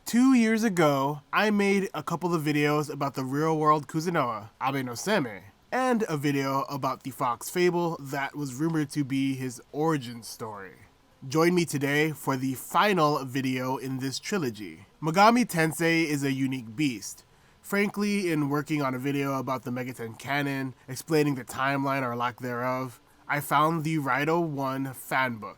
2 years ago, I made a couple of videos about the real-world Kuzunoha, Abe no Seme, and a video about the fox fable that was rumored to be his origin story. Join me today for the final video in this trilogy. Megami Tensei is a unique beast. Frankly, in working on a video about the Megaten canon, explaining the timeline or lack thereof, I found the Rydo 1 fanbook.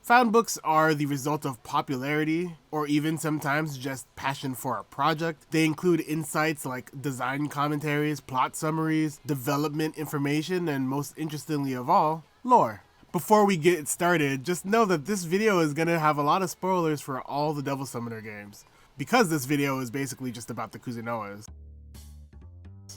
Fanbooks are the result of popularity, or even sometimes just passion for a project. They include insights like design commentaries, plot summaries, development information, and most interestingly of all, lore. Before we get started, just know that this video is going to have a lot of spoilers for all the Devil Summoner games, because this video is basically just about the Kuzunohas.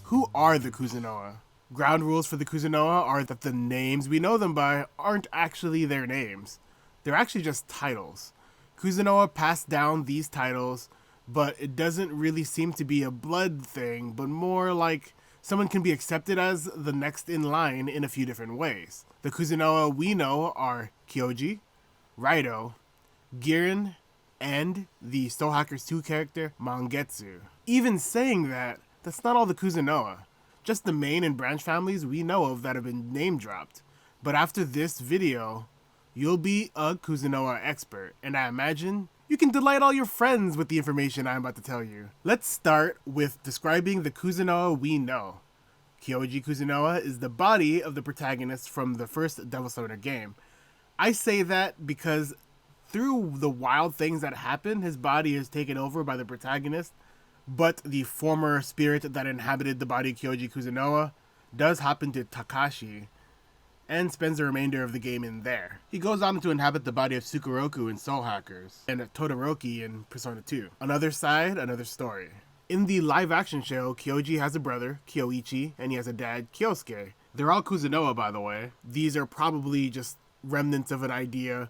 Who are the Kuzunoha? Ground rules for the Kuzunoha are that the names we know them by aren't actually their names. They're actually just titles. Kuzunoha passed down these titles, but it doesn't really seem to be a blood thing, but more like someone can be accepted as the next in line in a few different ways. The Kuzunoha we know are Kyoji, Rydo, Giron, and the Soul Hackers 2 character, Mangetsu. Even saying that, that's not all the Kuzunoha. Just the main and branch families we know of that have been name dropped. But after this video, you'll be a Kuzunoha expert, and I imagine you can delight all your friends with the information I'm about to tell you. Let's start with describing the Kuzunoha we know. Kyoji Kuzunoha is the body of the protagonist from the first Devil Summoner game. I say that because through the wild things that happen, his body is taken over by the protagonist, but the former spirit that inhabited the body of Kyoji Kuzunoha does happen to Takashi, and spends the remainder of the game in there. He goes on to inhabit the body of Sukeroku in Soul Hackers, and Todoroki in Persona 2. Another side, another story. In the live-action show, Kyoji has a brother, Kyoichi, and he has a dad, Kyosuke. They're all Kuzunoha, by the way. These are probably just remnants of an idea.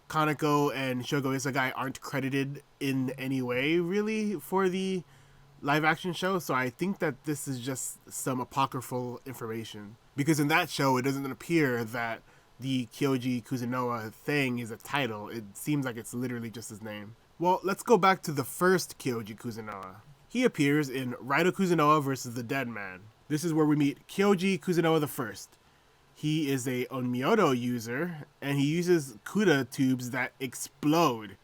Kaneko and Shogo Isegai aren't credited in any way, really, for the live-action show, so I think that this is just some apocryphal information. Because in that show, it doesn't appear that the Kyoji Kuzunoha thing is a title. It seems like it's literally just his name. Well, let's go back to the first Kyoji Kuzunoha. He appears in Rydo Kuzunoha vs. the Dead Man. This is where we meet Kyoji Kuzunoha the First. He is a Onmyoto user, and he uses Kuda tubes that explode.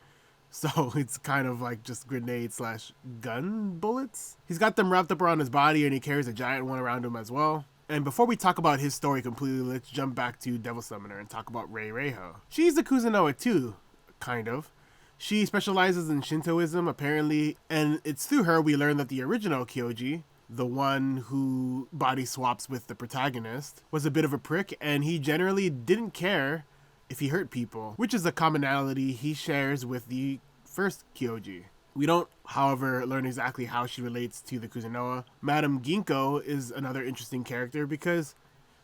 So it's kind of like just grenade/gun bullets. He's got them wrapped up around his body, and he carries a giant one around him as well. And before we talk about his story completely, let's jump back to Devil Summoner and talk about Rei Reiho. She's a Kuzunoha too, kind of. She specializes in Shintoism, apparently, and it's through her we learn that the original Kyoji, the one who body swaps with the protagonist, was a bit of a prick, and he generally didn't care if he hurt people, which is a commonality he shares with the first Kyoji. We don't, however, learn exactly how she relates to the Kuzunoha. Madame Ginko is another interesting character because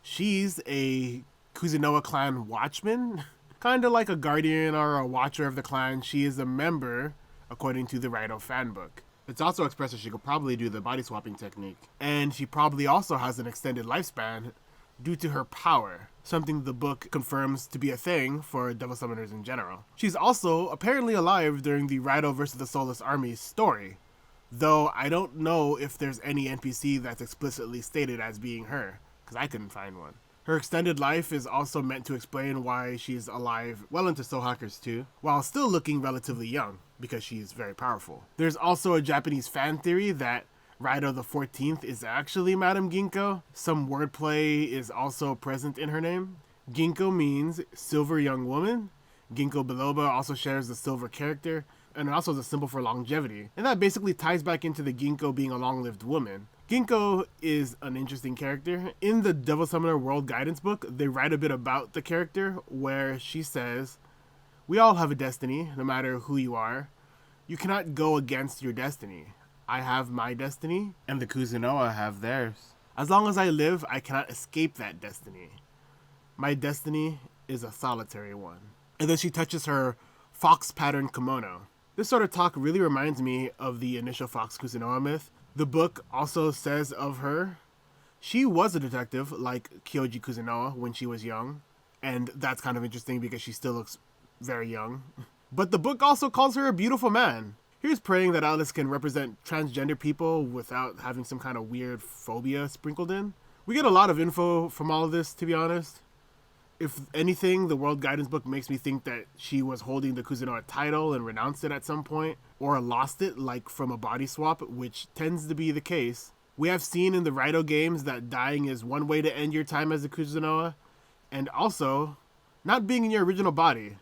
she's a Kuzunoha clan watchman. Kind of like a guardian or a watcher of the clan, she is a member, according to the Rydo fanbook. It's also expressed that she could probably do the body swapping technique. And she probably also has an extended lifespan due to her power, something the book confirms to be a thing for Devil Summoners in general. She's also apparently alive during the Rydo vs. the Soulless Army story, though I don't know if there's any NPC that's explicitly stated as being her, because I couldn't find one. Her extended life is also meant to explain why she's alive well into Soul Hackers 2, while still looking relatively young, because she's very powerful. There's also a Japanese fan theory that Rydo the 14th is actually Madame Ginko. Some wordplay is also present in her name. Ginko means silver young woman. Ginkgo biloba also shares the silver character, and it also is a symbol for longevity. And that basically ties back into the Ginko being a long-lived woman. Ginko is an interesting character. In the Devil Summoner World Guidance book, they write a bit about the character where she says, "We all have a destiny, no matter who you are. You cannot go against your destiny. I have my destiny, and the Kuzunoha have theirs. As long as I live, I cannot escape that destiny. My destiny is a solitary one." And then she touches her fox pattern kimono. This sort of talk really reminds me of the initial Fox Kuzunoha myth. The book also says of her, she was a detective like Kyoji Kuzunoha when she was young, and that's kind of interesting because she still looks very young. But the book also calls her a beautiful man. Here's praying that Alice can represent transgender people without having some kind of weird phobia sprinkled in. We get a lot of info from all of this, to be honest. If anything, the World Guidance book makes me think that she was holding the Kuzunoha title and renounced it at some point, or lost it, like from a body swap, which tends to be the case. We have seen in the Rydo games that dying is one way to end your time as a Kuzunoha, and also not being in your original body,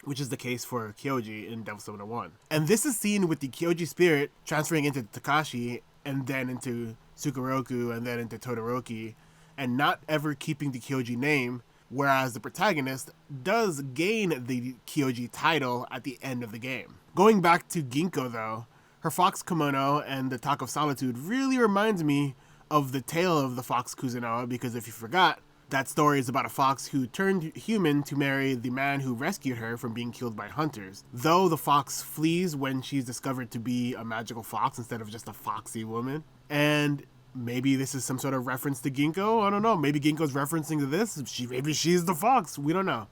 which is the case for Kyoji in Devil Summoner 1. And this is seen with the Kyoji spirit transferring into Takashi, and then into Sukeroku, and then into Todoroki, and not ever keeping the Kyoji name, whereas the protagonist does gain the Kyoji title at the end of the game. Going back to Ginko though, her fox kimono and the Talk of Solitude really reminds me of the tale of the fox Kuzunoha, because if you forgot, that story is about a fox who turned human to marry the man who rescued her from being killed by hunters. Though the fox flees when she's discovered to be a magical fox instead of just a foxy woman. And maybe this is some sort of reference to Ginko. I don't know. Maybe Ginko's referencing to this. Maybe she's the fox. We don't know.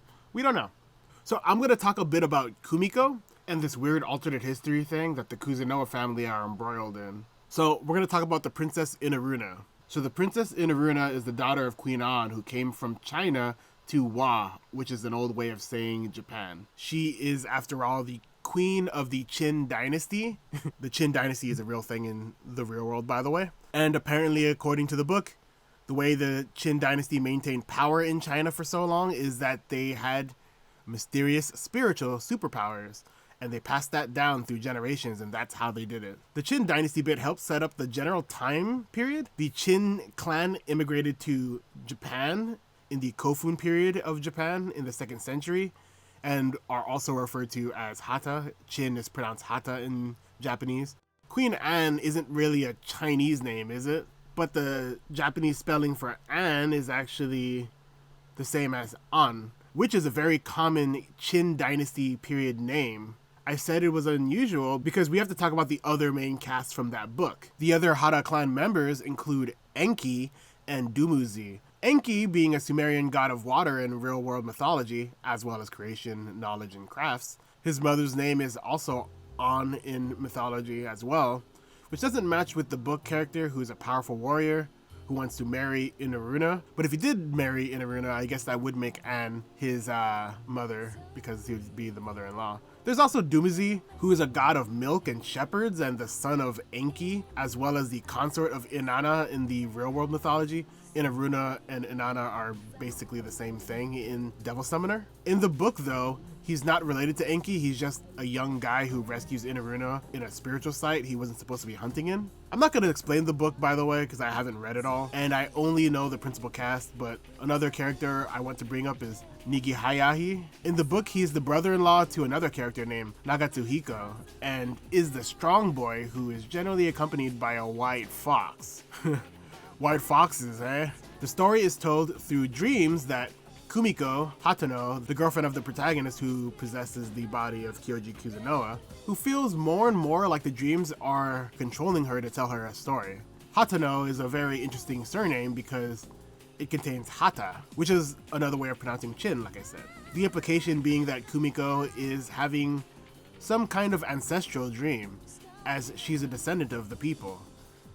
So I'm going to talk a bit about Kumiko and this weird alternate history thing that the Kuzunoha family are embroiled in. So we're going to talk about the Princess Inaruna. So the Princess Inaruna is the daughter of Queen An, who came from China to Wa, which is an old way of saying Japan. She is, after all, the queen of the Qin dynasty. The Qin dynasty is a real thing in the real world, by the way. And apparently, according to the book, the way the Qin dynasty maintained power in China for so long is that they had mysterious spiritual superpowers. And they passed that down through generations, and that's how they did it. The Qin dynasty bit helped set up the general time period. The Qin clan immigrated to Japan in the Kofun period of Japan in the 2nd century, and are also referred to as Hata. Qin is pronounced Hata in Japanese. Queen Anne isn't really a Chinese name, is it? But the Japanese spelling for Anne is actually the same as An, which is a very common Qin dynasty period name. I said it was unusual because we have to talk about the other main casts from that book. The other Hara clan members include Enki and Dumuzi. Enki being a Sumerian god of water in real-world mythology, as well as creation, knowledge, and crafts. His mother's name is also An in mythology as well, which doesn't match with the book character, who's a powerful warrior who wants to marry Inaruna. But if he did marry Inaruna, I guess that would make Anne his mother, because he would be the mother-in-law. There's also Dumuzi, who is a god of milk and shepherds and the son of Enki, as well as the consort of Inanna in the real-world mythology. Inaruna and Inanna are basically the same thing in Devil Summoner. In the book, though, he's not related to Enki. He's just a young guy who rescues Inaruna in a spiritual site he wasn't supposed to be hunting in. I'm not going to explain the book, by the way, because I haven't read it all, and I only know the principal cast, but another character I want to bring up is Nigi Hayahi. In the book, he's the brother-in-law to another character named Nagatsuhiko, and is the strong boy who is generally accompanied by a white fox. White foxes, eh? The story is told through dreams that Kumiko Hatano, the girlfriend of the protagonist who possesses the body of Kyoji Kuzunoha, who feels more and more like the dreams are controlling her to tell her a story. Hatano is a very interesting surname because it contains Hata, which is another way of pronouncing Chin, like I said. The implication being that Kumiko is having some kind of ancestral dream, as she's a descendant of the people,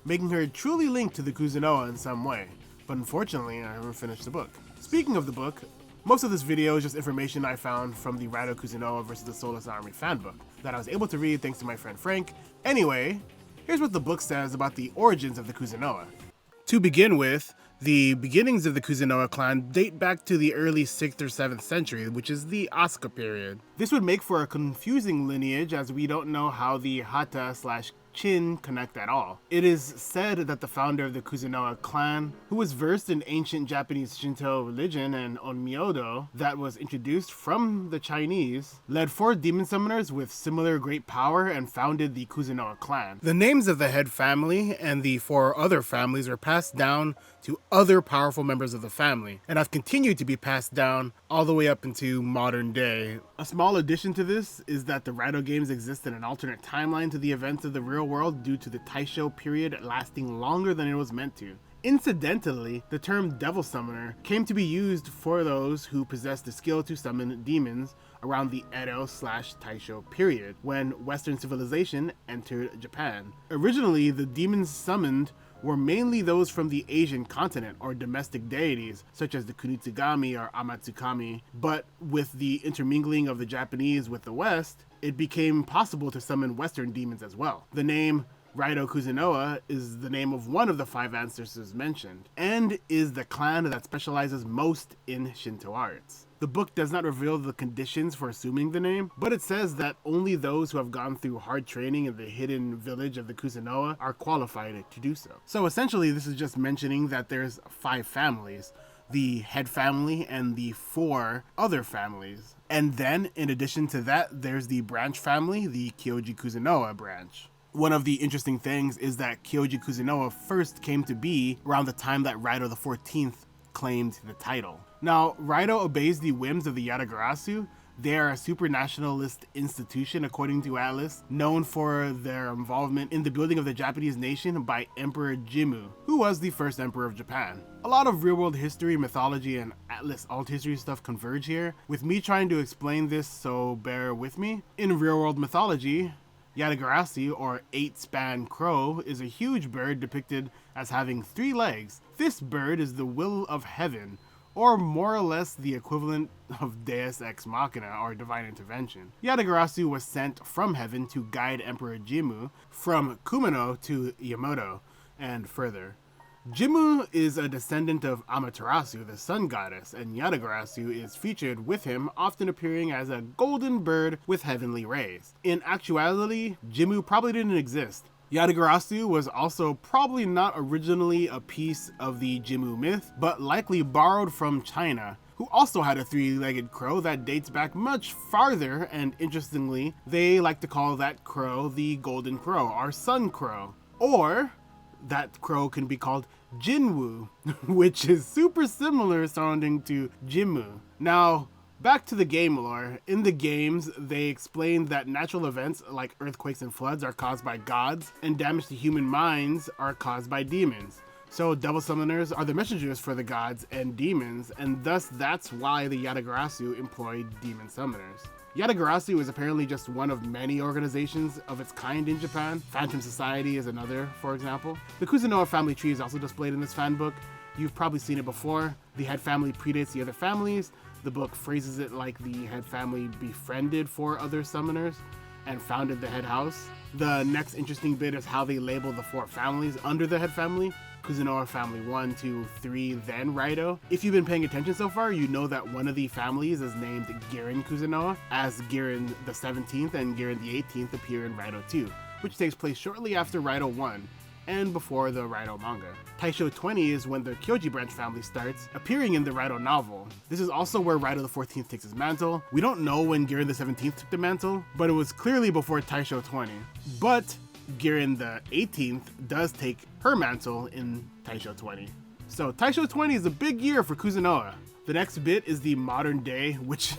making her truly linked to the Kuzunoha in some way. But unfortunately, I haven't finished the book. Speaking of the book, most of this video is just information I found from the Rydo Kuzunoha vs. the Soulless Army fanbook that I was able to read thanks to my friend Frank. Anyway, here's what the book says about the origins of the Kuzunoha. To begin with, the beginnings of the Kuzunoha clan date back to the early 6th or 7th century, which is the Asuka period. This would make for a confusing lineage, as we don't know how the Hata/Chin connect at all. It is said that the founder of the Kuzunoha clan, who was versed in ancient Japanese Shinto religion and onmyodo that was introduced from the Chinese, led 4 demon summoners with similar great power and founded the Kuzunoha clan. The names of the head family and the 4 other families are passed down to other powerful members of the family, and have continued to be passed down all the way up into modern day. A small addition to this is that the Rydo games exist in an alternate timeline to the events of the real world due to the Taisho period lasting longer than it was meant to. Incidentally, the term Devil Summoner came to be used for those who possessed the skill to summon demons around the Edo/Taisho period, when Western civilization entered Japan. Originally, the demons summoned were mainly those from the Asian continent or domestic deities, such as the Kunitsugami or Amatsukami, but with the intermingling of the Japanese with the West, it became possible to summon Western demons as well. The name Rydo Kuzunoha is the name of one of the 5 ancestors mentioned, and is the clan that specializes most in Shinto arts. The book does not reveal the conditions for assuming the name, but it says that only those who have gone through hard training in the hidden village of the Kuzunoha are qualified to do so. So essentially, this is just mentioning that there's 5 families, the head family and the 4 other families. And then, in addition to that, there's the branch family, the Kyoji Kuzunoha branch. One of the interesting things is that Kyoji Kuzunoha first came to be around the time that Rydo the 14th claimed the title. Now, Rydo obeys the whims of the Yatagarasu. They are a supranationalist institution, according to Atlas, known for their involvement in the building of the Japanese nation by Emperor Jimmu, who was the first emperor of Japan. A lot of real-world history, mythology, and Atlas alt history stuff converge here, with me trying to explain this, so bear with me. In real-world mythology, Yatagarasu, or 8-span crow, is a huge bird depicted as having 3 legs. This bird is the will of heaven, or more or less the equivalent of Deus Ex Machina, or divine intervention. Yatagarasu was sent from heaven to guide Emperor Jimmu from Kumano to Yamato, and further. Jimmu is a descendant of Amaterasu, the sun goddess, and Yatagarasu is featured with him, often appearing as a golden bird with heavenly rays. In actuality, Jimmu probably didn't exist. Yatagarasu was also probably not originally a piece of the Jimmu myth, but likely borrowed from China, who also had a 3-legged crow that dates back much farther, and interestingly, they like to call that crow the golden crow, or sun crow. Or that crow can be called Jinwu, which is super similar sounding to Jimmu. Now, back to the game lore. In the games, they explained that natural events like earthquakes and floods are caused by gods, and damage to human minds are caused by demons. So devil summoners are the messengers for the gods and demons, and thus that's why the Yatagarasu employed demon summoners. Yatagarasu is apparently just one of many organizations of its kind in Japan. Phantom Society is another, for example. The Kuzunoha Family Tree is also displayed in this fan book. You've probably seen it before. The head family predates the other families. The book phrases it like the head family befriended 4 other summoners and founded the head house. The next interesting bit is how they label the 4 families under the head family. Kuzunoha Family 1, 2, 3, then Rydo. If you've been paying attention so far, you know that one of the families is named Giron Kuzunoha, as Giron the 17th and Giron the 18th appear in Rydo 2, which takes place shortly after Rydo 1, and before the Rydo manga. Taisho 20 is when the Kyoji branch family starts, appearing in the Rydo novel. This is also where Rydo the 14th takes his mantle. We don't know when Giron the 17th took the mantle, but it was clearly before Taisho 20. But Giron the 18th does take her mantle in Taisho 20. So Taisho 20 is a big year for Kuzunoha. The next bit is the modern day, which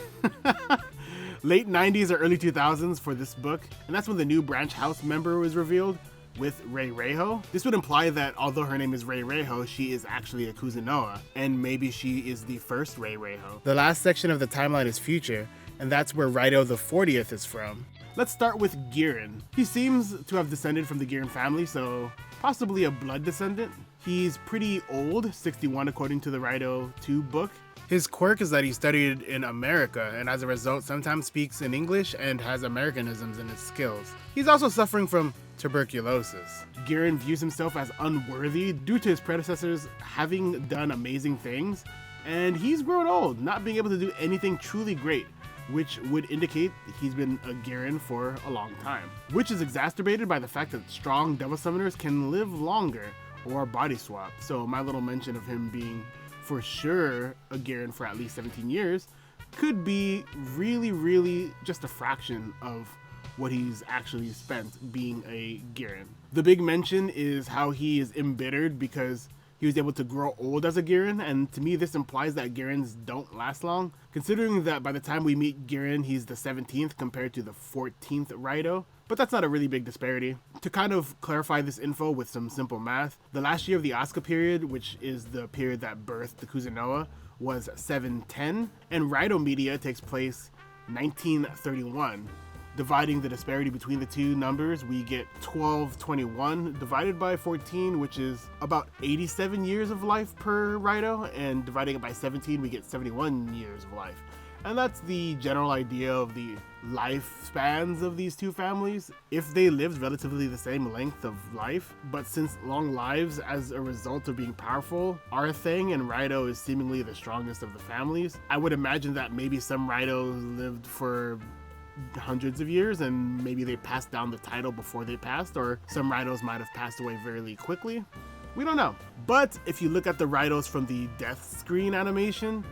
late 90s or early 2000s for this book, and that's when the new branch house member was revealed with Reiho. This would imply that although her name is Reiho, she is actually a Kuzunoha, and maybe she is the first Reiho. The last section of the timeline is future, and that's where Rydo the 40th is from. Let's start with Giron. He seems to have descended from the Giron family, so possibly a blood descendant. He's pretty old, 61 according to the Rydo 2 book. His quirk is that he studied in America, and as a result sometimes speaks in English and has Americanisms in his skills. He's also suffering from tuberculosis. Giron views himself as unworthy due to his predecessors having done amazing things, and he's grown old, not being able to do anything truly great, which would indicate he's been a Giron for a long time, which is exacerbated by the fact that strong devil summoners can live longer or body swap. So my little mention of him being for sure a Giron for at least 17 years could be really just a fraction of what he's actually spent being a Giron. The big mention is how he is embittered because he was able to grow old as a Giron, and to me this implies that Girons don't last long, considering that by the time we meet Giron, he's the 17th compared to the 14th Rydo. But that's not a really big disparity. To kind of clarify this info with some simple math, the last year of the Asuka period, which is the period that birthed the Kuzunoha, was 710, and Rydo media takes place 1931. Dividing the disparity between the two numbers, we get 1221 divided by 14, which is about 87 years of life per Rydo, and dividing it by 17, we get 71 years of life. And that's the general idea of the lifespans of these two families, if they lived relatively the same length of life. But since long lives as a result of being powerful are a thing, and Rydo is seemingly the strongest of the families, I would imagine that maybe some Rydos lived for hundreds of years and maybe they passed down the title before they passed, or some Rydos might have passed away very quickly. We don't know. But if you look at the Rydos from the death screen animation,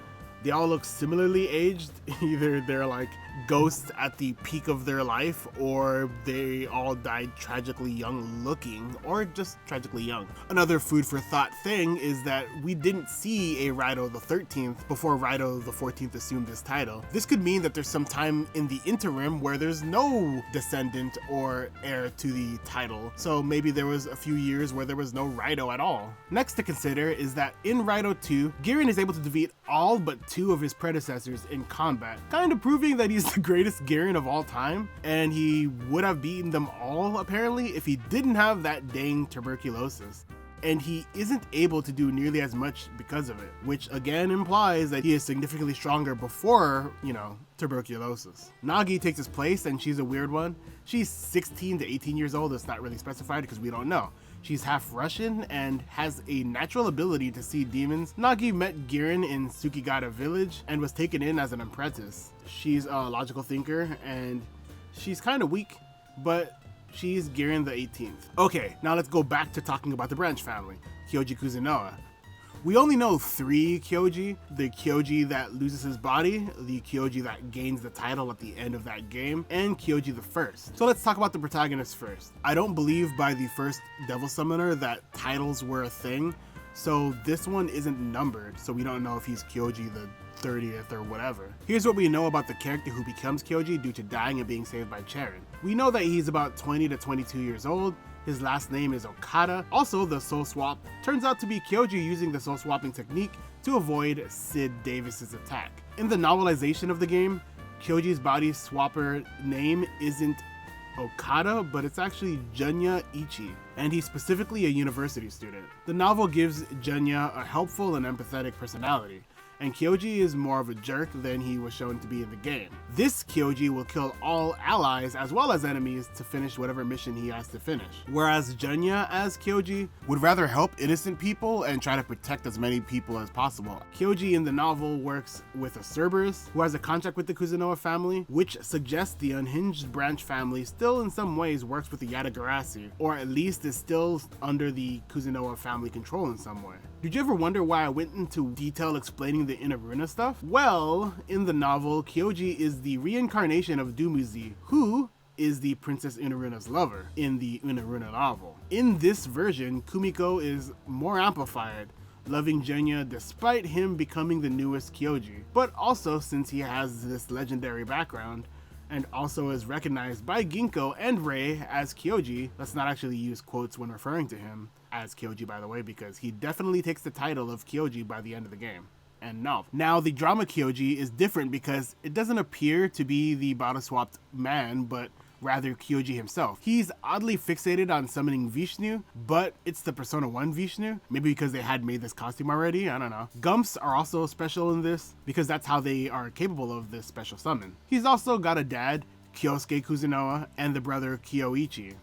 they all look similarly aged. Either they're like ghosts at the peak of their life, or they all died tragically young looking, or just tragically young. Another food for thought thing is that we didn't see a Rydo the 13th before Rydo the 14th assumed this title. This could mean that there's some time in the interim where there's no descendant or heir to the title, so maybe there was a few years where there was no Rydo at all. Next to consider is that in Rydo 2, Giron is able to defeat all but 2 of his predecessors in combat, kind of proving that he's the greatest Giron of all time, and he would have beaten them all apparently if he didn't have that dang tuberculosis. And he isn't able to do nearly as much because of it, which again implies that he is significantly stronger before, tuberculosis. Nagi takes his place, and she's a weird one. She's 16 to 18 years old. It's not really specified because we don't know. She's half Russian and has a natural ability to see demons. Nagi met Giron in Tsukigata village and was taken in as an apprentice. She's a logical thinker and she's kind of weak, but she's Giron the 18th. Okay, now let's go back to talking about the branch family, Kyoji Kuzunoha. We only know 3 Kyoji: the Kyoji that loses his body, the Kyoji that gains the title at the end of that game, and Kyoji the First. So let's talk about the protagonists first. I don't believe by the first Devil Summoner that titles were a thing, so this one isn't numbered, so we don't know if he's Kyoji the 30th or whatever. Here's what we know about the character who becomes Kyoji due to dying and being saved by Charon. We know that he's about 20 to 22 years old. His last name is Okada. Also, the soul swap turns out to be Kyoji using the soul swapping technique to avoid Sid Davis's attack. In the novelization of the game, Kyoji's body swapper name isn't Okada, but it's actually Junya Ichi, and he's specifically a university student. The novel gives Junya a helpful and empathetic personality, and Kyoji is more of a jerk than he was shown to be in the game. This Kyoji will kill all allies as well as enemies to finish whatever mission he has to finish. Whereas Junya as Kyoji would rather help innocent people and try to protect as many people as possible. Kyoji in the novel works with a Cerberus who has a contract with the Kuzunoha family, which suggests the unhinged branch family still in some ways works with the Yatagarasu, or at least is still under the Kuzunoha family control in some way. Did you ever wonder why I went into detail explaining the Inaruna stuff? Well, in the novel, Kyoji is the reincarnation of Dumuzi, who is the Princess Inaruna's lover in the Inaruna novel. In this version, Kumiko is more amplified, loving Junya despite him becoming the newest Kyoji. But also, since he has this legendary background, and also is recognized by Ginko and Rei as Kyoji, let's not actually use quotes when referring to him as Kyoji, by the way, because he definitely takes the title of Kyoji by the end of the game. And no. Now, the drama Kyoji is different because it doesn't appear to be the body-swapped man, but rather Kyoji himself. He's oddly fixated on summoning Vishnu, but it's the Persona 1 Vishnu. Maybe because they had made this costume already, I don't know. Gumps are also special in this because that's how they are capable of this special summon. He's also got a dad, Kyosuke Kuzunoha, and the brother Kyoichi.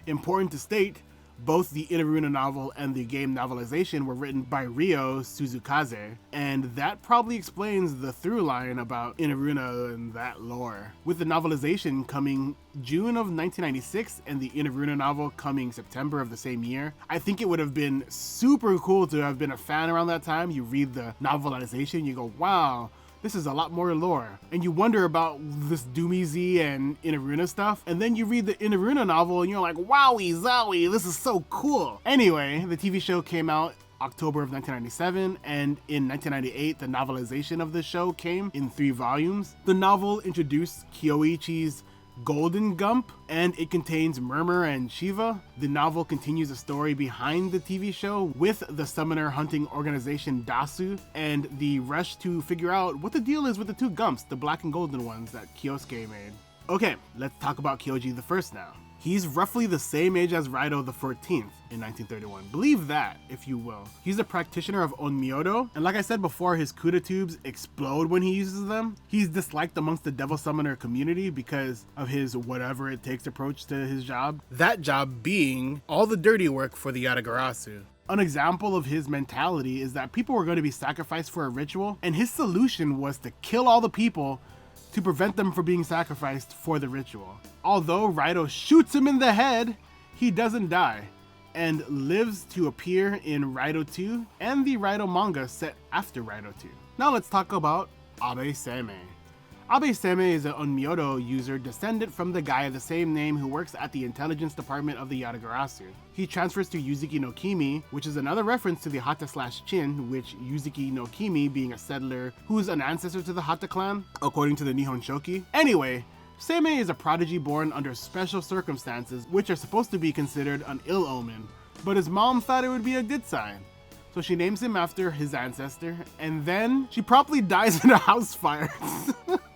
Important to state, both the Inaruna novel and the game novelization were written by Ryo Suzukaze, and that probably explains the through line about Inaruna and that lore. With the novelization coming June of 1996 and the Inaruna novel coming September of the same year, I think it would have been super cool to have been a fan around that time. You read the novelization, you go, wow, this is a lot more lore. And you wonder about this Dumuzi and Inaruna stuff, and then you read the Inaruna novel and you're like, wowie zowie, this is so cool. Anyway, the TV show came out October of 1997, and in 1998, the novelization of the show came in 3 volumes. The novel introduced Kyoichi's Golden Gump, and it contains Murmur and Shiva. The novel continues the story behind the TV show with the summoner hunting organization Dasu and the rush to figure out what the deal is with the 2 Gumps, the black and golden ones that Kyosuke made. Okay, let's talk about Kyoji the First now. He's roughly the same age as Rydo the 14th in 1931. Believe that, if you will. He's a practitioner of Onmyodo, and like I said before, his Kuda tubes explode when he uses them. He's disliked amongst the Devil Summoner community because of his whatever it takes approach to his job. That job being all the dirty work for the Yatagarasu. An example of his mentality is that people were going to be sacrificed for a ritual, and his solution was to kill all the people to prevent them from being sacrificed for the ritual. Although Rydo shoots him in the head, he doesn't die and lives to appear in Rydo 2 and the Rydo manga set after Rydo 2. Now let's talk about Abe-seme. Abe-seme is an Onmyodo user descendant from the guy of the same name who works at the intelligence department of the Yatagarasu. He transfers to Yuzuki no Kimi, which is another reference to the Hata/Chin, which Yuzuki no Kimi being a settler who's an ancestor to the Hata clan, according to the Nihon Shoki. Anyway, Seme is a prodigy born under special circumstances, which are supposed to be considered an ill omen, but his mom thought it would be a good sign. So she names him after his ancestor, and then she promptly dies in a house fire.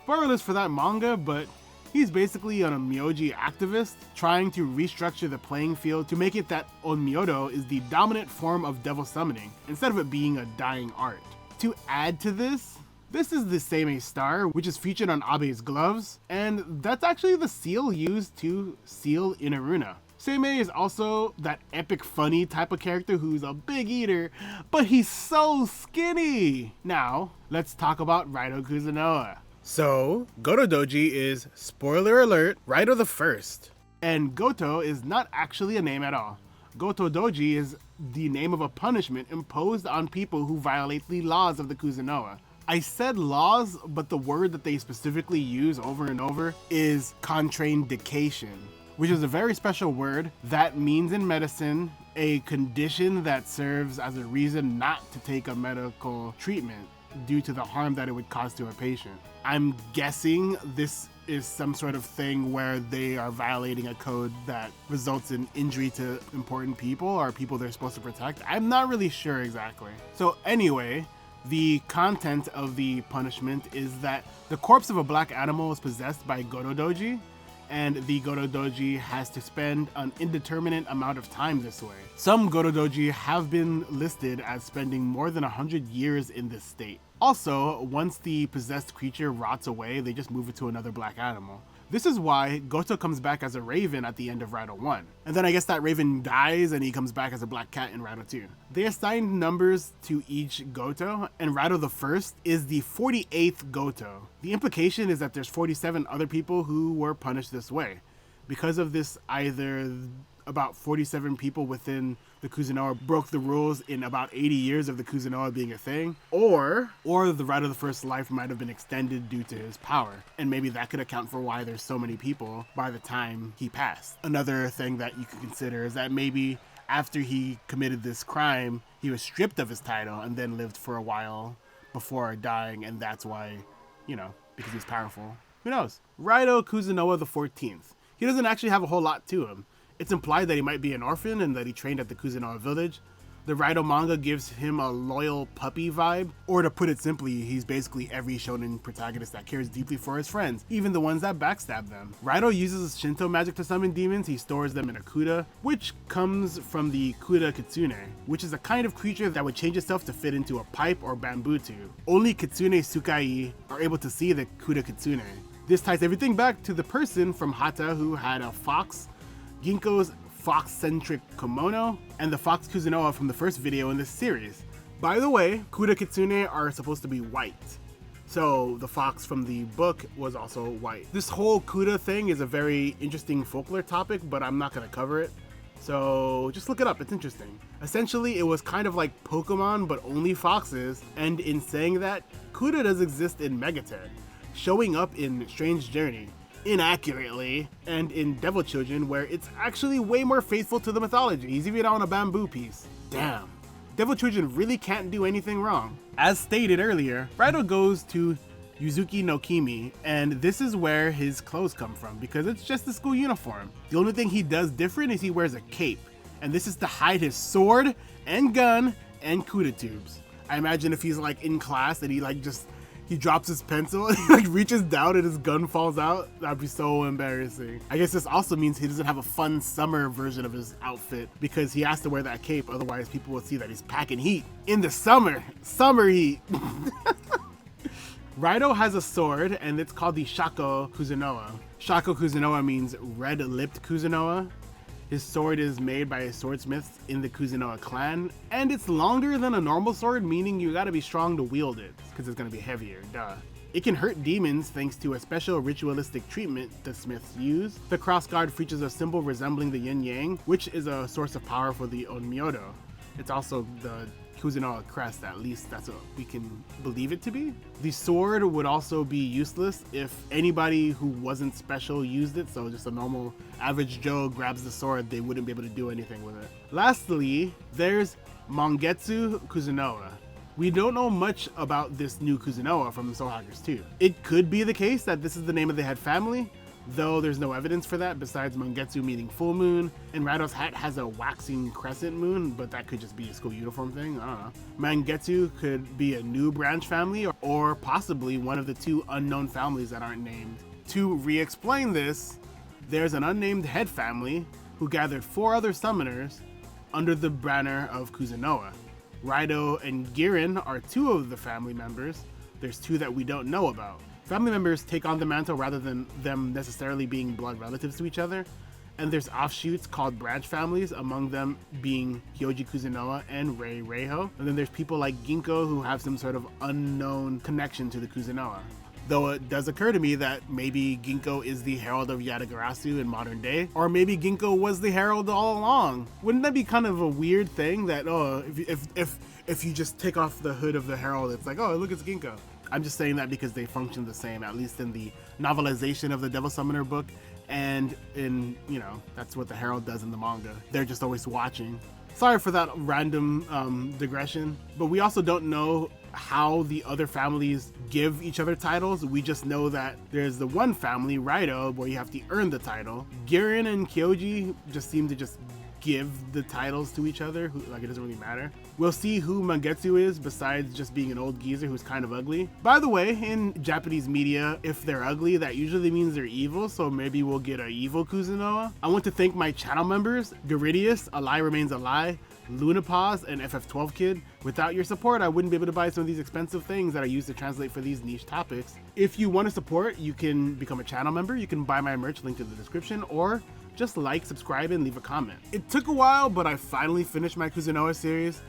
Spoilers for that manga, but he's basically an Onmyoji activist trying to restructure the playing field to make it that Onmyodo is the dominant form of devil summoning, instead of it being a dying art. To add to this is the Seme star, which is featured on Abe's gloves, and that's actually the seal used to seal Inaruna. Seme is also that epic funny type of character who's a big eater, but he's so skinny! Now, let's talk about Rydo Kuzunoha. So, Gorodoji is, spoiler alert, Rydo the First. And Goto is not actually a name at all. Goto Doji is the name of a punishment imposed on people who violate the laws of the Kuzunoha. I said laws, but the word that they specifically use over and over is contraindication, which is a very special word that means in medicine a condition that serves as a reason not to take a medical treatment due to the harm that it would cause to a patient. I'm guessing this is some sort of thing where they are violating a code that results in injury to important people or people they're supposed to protect. I'm not really sure exactly. So anyway, the content of the punishment is that the corpse of a black animal is possessed by Gorodoji, and the Gorodoji has to spend an indeterminate amount of time this way. Some Gorodoji have been listed as spending more than 100 years in this state. Also, once the possessed creature rots away, they just move it to another black animal. This is why Goto comes back as a raven at the end of Rydo 1. And then I guess that raven dies and he comes back as a black cat in Rydo 2. They assigned numbers to each Goto, and Rydo the First is the 48th Goto. The implication is that there's 47 other people who were punished this way. Because of this, either about 47 people within the Kuzunoha broke the rules in about 80 years of the Kuzunoha being a thing, or the Rydo the First's life might have been extended due to his power, and maybe that could account for why there's so many people by the time he passed. Another thing that you could consider is that maybe after he committed this crime, he was stripped of his title and then lived for a while before dying, and that's why, because he's powerful. Who knows? Rydo Kuzunoha the 14th. He doesn't actually have a whole lot to him. It's implied that he might be an orphan and that he trained at the Kuzunoha village. The Rydo manga gives him a loyal puppy vibe, or to put it simply, he's basically every shonen protagonist that cares deeply for his friends, even the ones that backstab them. Rydo uses Shinto magic to summon demons. He stores them in a Kuda, which comes from the Kuda Kitsune, which is a kind of creature that would change itself to fit into a pipe or bamboo tube. Only Kitsune Tsukai are able to see the Kuda Kitsune. This ties everything back to the person from Hata who had a fox, Ginko's fox-centric kimono, and the fox Kuzunoha from the first video in this series. By the way, Kuda Kitsune are supposed to be white, so the fox from the book was also white. This whole Kuda thing is a very interesting folklore topic, but I'm not going to cover it, so just look it up, it's interesting. Essentially, it was kind of like Pokemon, but only foxes, and in saying that, Kuda does exist in Megaten, showing up in Strange Journey, inaccurately, and in Devil Children, where it's actually way more faithful to the mythology. He's even on a bamboo piece. Damn, Devil children really can't do anything wrong. As stated earlier, Rydo goes to Yuzuki no Kimi, and this is where his clothes come from because it's just the school uniform. The only thing he does different is he wears a cape, and this is to hide his sword and gun and Kuda tubes. I imagine if he's like in class and he drops his pencil and he like reaches down and his gun falls out, that'd be so embarrassing. I guess this also means he doesn't have a fun summer version of his outfit because he has to wear that cape, otherwise people will see that he's packing heat in the summer heat. Rydo has a sword and it's called the Shako Kuzunoha. Shako Kuzunoha means red-lipped Kuzunoha. His sword is made by swordsmiths in the Kuzunoha clan, and it's longer than a normal sword, meaning you gotta be strong to wield it, because it's gonna be heavier, duh. It can hurt demons thanks to a special ritualistic treatment the smiths use. The crossguard features a symbol resembling the yin-yang, which is a source of power for the Onmyodo. It's also the Kuzunoha crest, at least that's what we can believe it to be. The sword would also be useless if anybody who wasn't special used it, so just a normal average Joe grabs the sword, they wouldn't be able to do anything with it. Lastly, there's Mangetsu Kuzunoha. We don't know much about this new Kuzunoha from Soul Hackers 2. It could be the case that this is the name of the head family, though there's no evidence for that besides Mangetsu meaning full moon, and Rydo's hat has a waxing crescent moon, but that could just be a school uniform thing, I don't know. Mangetsu could be a new branch family or possibly one of the two unknown families that aren't named. To re-explain this, there's an unnamed head family who gathered 4 other summoners under the banner of Kuzunoha. Rydo and Giron are 2 of the family members. There's 2 that we don't know about. Family members take on the mantle rather than them necessarily being blood relatives to each other, and there's offshoots called branch families, among them being Kyoji Kuzunoha and Reihou. And then there's people like Ginko who have some sort of unknown connection to the Kuzunoha. Though it does occur to me that maybe Ginko is the herald of Yatagarasu in modern day, or maybe Ginko was the herald all along. Wouldn't that be kind of a weird thing that, oh, if you just take off the hood of the herald, it's like, oh, look, it's Ginko. I'm just saying that because they function the same, at least in the novelization of the Devil Summoner book, and in, that's what the Herald does in the manga. They're just always watching. Sorry for that random digression, but we also don't know how the other families give each other titles. We just know that there's the one family, Rydo, where you have to earn the title. Giron and Kyoji just seem to just give the titles to each other, like it doesn't really matter. We'll see who Mangetsu is besides just being an old geezer who's kind of ugly. By the way, in Japanese media, if they're ugly, that usually means they're evil, so maybe we'll get an evil Kuzunoha. I want to thank my channel members, Goridius, A Lie Remains a Lie, Lunapause, and FF12 Kid. Without your support, I wouldn't be able to buy some of these expensive things that I use to translate for these niche topics. If you want to support, you can become a channel member, you can buy my merch, linked in the description, or just like, subscribe, and leave a comment. It took a while, but I finally finished my Kuzunoha series.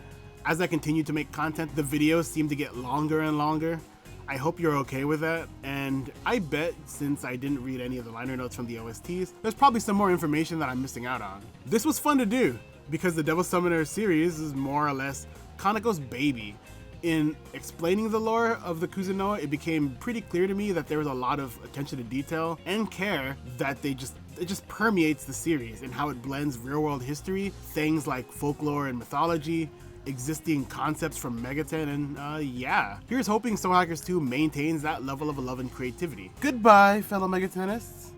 As I continue to make content, the videos seem to get longer and longer. I hope you're okay with that, and I bet since I didn't read any of the liner notes from the OSTs, there's probably some more information that I'm missing out on. This was fun to do, because the Devil Summoner series is more or less Kaneko's baby. In explaining the lore of the Kuzunoha, it became pretty clear to me that there was a lot of attention to detail and care that it just permeates the series and how it blends real-world history, things like folklore and mythology, existing concepts from Megaten, and yeah. Here's hoping Soul Hackers 2 maintains that level of love and creativity. Goodbye, fellow Megatenists.